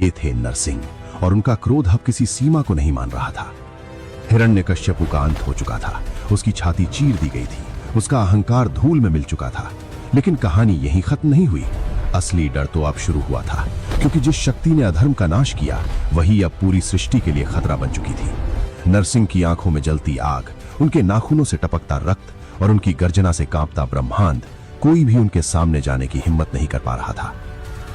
ये थे नरसिंह, और उनका क्रोध अब किसी सीमा को नहीं मान रहा था। हिरण्यकश्यपु का अंत हो चुका था, उसकी छाती चीर दी गई थी, उसका अहंकार धूल में मिल चुका था। लेकिन कहानी यहीं खत्म नहीं हुई। असली डर तो अब शुरू हुआ था, क्योंकि जिस शक्ति ने अधर्म का नाश किया वही अब पूरी सृष्टि के लिए खतरा बन चुकी थी। नरसिंह की आंखों में जलती आग, उनके नाखूनों से टपकता रक्त और उनकी गर्जना से कांपता ब्रह्मांड, कोई भी उनके सामने जाने की हिम्मत नहीं कर पा रहा था।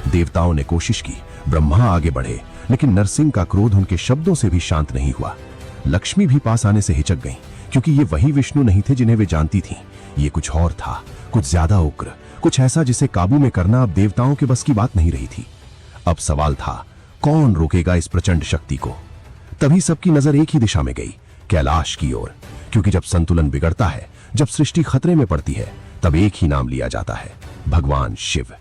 देवताओं ने कोशिश की, ब्रह्मा आगे बढ़े, लेकिन नरसिंह का क्रोध उनके शब्दों से भी शांत नहीं हुआ। लक्ष्मी भी पास आने से हिचक गईं, क्योंकि ये वही विष्णु नहीं थे जिन्हें वे जानती थीं। ये कुछ और था, कुछ ज्यादा उग्र, कुछ ऐसा जिसे काबू में करना अब देवताओं के बस की बात नहीं रही थी। अब सवाल था, कौन रोकेगा इस प्रचंड शक्ति को? तभी सबकी नजर एक ही दिशा में गई, कैलाश की ओर। क्योंकि जब संतुलन बिगड़ता है, जब सृष्टि खतरे में पड़ती है, तब एक ही नाम लिया जाता है, भगवान शिव।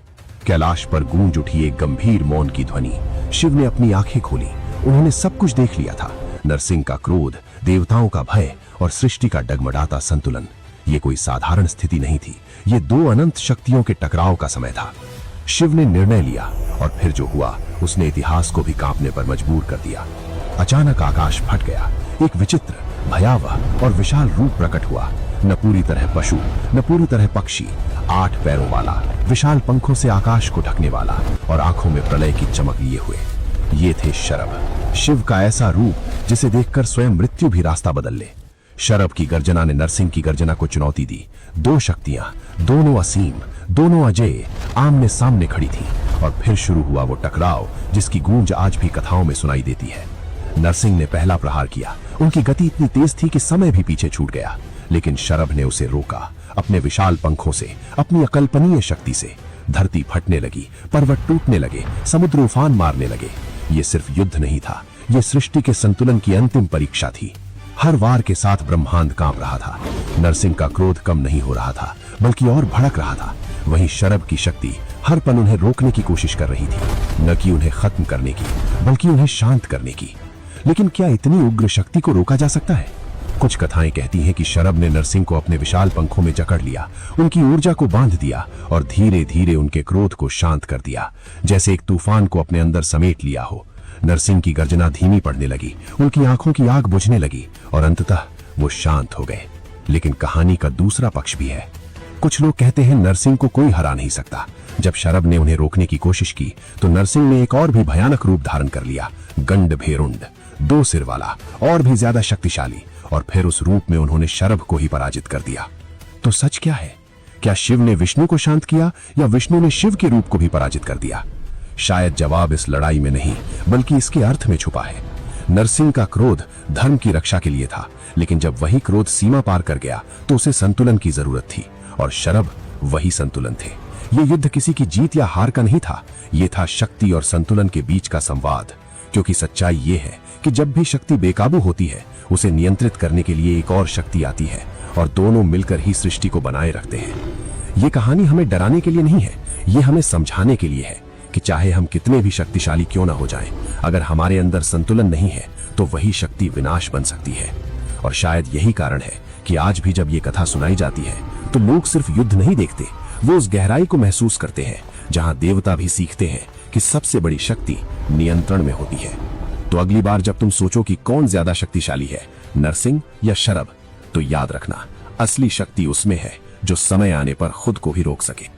कैलाश पर गूंज उठी एक गंभीर मौन की ध्वनि। शिव ने अपनी आंखें खोली, उन्होंने सब कुछ देख लिया था। नरसिंह का क्रोध, देवताओं का भय और सृष्टि का डगमगाता संतुलन। ये कोई साधारण स्थिति नहीं थी, ये दो अनंत शक्तियों के टकराव का समय था। शिव ने निर्णय लिया, और फिर जो हुआ उसने इतिहास को भी कांपने पर मजबूर कर दिया। अचानक आकाश फट गया, एक विचित्र, भयावह और विशाल रूप प्रकट हुआ। न पूरी तरह पशु, न पूरी तरह पक्षी, 8 पैरों वाला, विशाल पंखों से आकाश को ढकने वाला और आंखों में प्रलय की चमक लिए हुए। ये थे शरभ, शिव का ऐसा रूप जिसे देखकर स्वयं मृत्यु भी रास्ता बदल ले। शरभ की गर्जना ने नरसिंह की गर्जना को चुनौती दी। दो शक्तियां, दोनों असीम, दोनों अजय, आमने सामने खड़ी थीं। और फिर शुरू हुआ वो टकराव जिसकी गूंज आज भी कथाओं में सुनाई देती है। नरसिंह ने पहला प्रहार किया, उनकी गति इतनी तेज थी कि समय भी पीछे छूट गया। लेकिन शरभ ने उसे रोका, अपने विशाल पंखों से, अपनी अकल्पनीय शक्ति से। धरती फटने लगी, पर्वत टूटने लगे, समुद्र उफान मारने लगे। ये सिर्फ युद्ध नहीं था, ये सृष्टि के संतुलन की अंतिम परीक्षा थी। हर वार के साथ ब्रह्मांड कांप रहा था। नरसिंह का क्रोध कम नहीं हो रहा था, बल्कि और भड़क रहा था। वहीं शरभ की शक्ति हर पल उन्हें रोकने की कोशिश कर रही थी, न कि उन्हें खत्म करने की, बल्कि उन्हें शांत करने की। लेकिन क्या इतनी उग्र शक्ति को रोका जा सकता है? कुछ कथाएं कहती हैं कि शरभ ने नरसिंह को अपने विशाल पंखों में जकड़ लिया, उनकी ऊर्जा को बांध दिया और धीरे धीरे उनके क्रोध को शांत कर दिया, जैसे एक तूफान को अपने अंदर समेट लिया हो। नरसिंह की गर्जना धीमी पड़ने लगी, उनकी आंखों की आग बुझने लगी और अंततः वो शांत हो गए। लेकिन कहानी का दूसरा पक्ष भी है। कुछ लोग कहते हैं नरसिंह को कोई हरा नहीं सकता। जब शरभ ने उन्हें रोकने की कोशिश की तो नरसिंह ने एक और भी भयानक रूप धारण कर लिया, गंडभेरुंड, 2 सिर वाला, और भी ज्यादा शक्तिशाली। और फिर उस रूप में उन्होंने शरभ को ही पराजित कर दिया। तो सच क्या है? क्या शिव ने विष्णु को शांत किया या विष्णु ने शिव के रूप को भी पराजित कर दिया? शायद जवाब इस लड़ाई में नहीं, बल्कि इसके अर्थ में छुपा है। नरसिंह का क्रोध धर्म की रक्षा के लिए था, लेकिन जब वही क्रोध सीमा पार कर गया तो उसे संतुलन की जरूरत थी, और शरभ वही संतुलन थे। ये युद्ध किसी की जीत या हार का नहीं था, ये था शक्ति और संतुलन के बीच का संवाद। क्योंकि सच्चाई ये है कि जब भी शक्ति बेकाबू होती है, उसे नियंत्रित करने के लिए एक और शक्ति आती है, और दोनों मिलकर ही सृष्टि को बनाए रखते हैं। ये कहानी हमें डराने के लिए नहीं है, ये हमें समझाने के लिए है कि चाहे हम कितने भी शक्तिशाली क्यों ना हो जाएं, अगर हमारे अंदर संतुलन नहीं है तो वही शक्ति विनाश बन सकती है। और शायद यही कारण है कि आज भी जब ये कथा सुनाई जाती है तो लोग सिर्फ युद्ध नहीं देखते, वो उस गहराई को महसूस करते हैं जहां देवता भी सीखते हैं कि सबसे बड़ी शक्ति नियंत्रण में होती है। तो अगली बार जब तुम सोचो कि कौन ज्यादा शक्तिशाली है, नरसिंह या शरभ, तो याद रखना, असली शक्ति उसमें है जो समय आने पर खुद को ही रोक सके।